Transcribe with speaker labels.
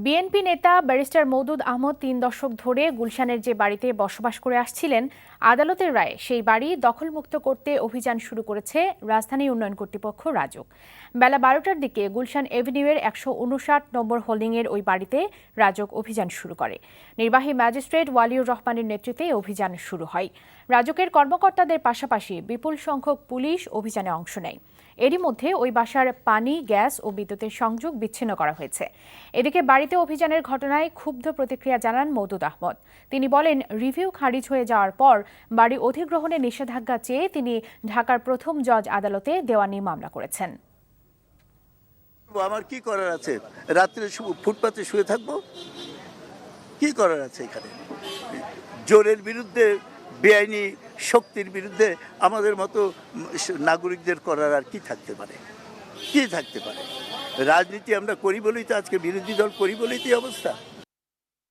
Speaker 1: BNP নেতা barrister Moudud Ahmad ৩ দশক ধরে গুলশানের যে বাড়িতে বসবাস করে আসছিলেন, আদালতের রায়ে সেই বাড়ি দখলমুক্ত করতে অভিযান শুরু করেছে রাজধানী উন্নয়ন কর্তৃপক্ষ রাজউক। বেলা ১২টার দিকে গুলশান এভিনিউয়ের ১৫৯ নম্বর হোল্ডিংয়ের ওই বাড়িতে রাজউক অভিযান শুরু করে। নির্বাহী ম্যাজিস্ট্রেট ওয়ালিউর রহমানের নেতৃত্বে অভিযান শুরু হয়। রাজউকের কর্মকর্তাদের পাশাপাশি বিপুল সংখ্যক পুলিশ অভিযানে অংশ নেয়। এরই মধ্যে ওই বাসার পানি, গ্যাস ও বিদ্যুতের সংযোগ বিচ্ছিন্ন করা হয়েছে। এদিকে বাড়িতে অভিযানের ঘটনায় ক্ষুব্ধ প্রতিক্রিয়া জানান মওদুদ আহমদ। তিনি বলেন, রিভিউ খারিজ হয়ে যাওয়ার পর বাড়ি অধিগ্রহণের নিষেধাজ্ঞা চেয়ে তিনি ঢাকার প্রথম জজ আদালতে দেওয়ানি মামলা করেছেন।
Speaker 2: আমার কি করার আছে? রাত্রে ফুটপাতে শুয়ে থাকবো? কি করার আছে এখানে? জোরের বিরুদ্ধে, বেআইনি শক্তির বিরুদ্ধে আমাদের মতো নাগরিকদের করার আর কি থাকতে পারে? কি থাকতে পারে? রাজনীতি আমরা করি বলেই তো, আজকে বিরোধী দল করি বলেই তো অবস্থা।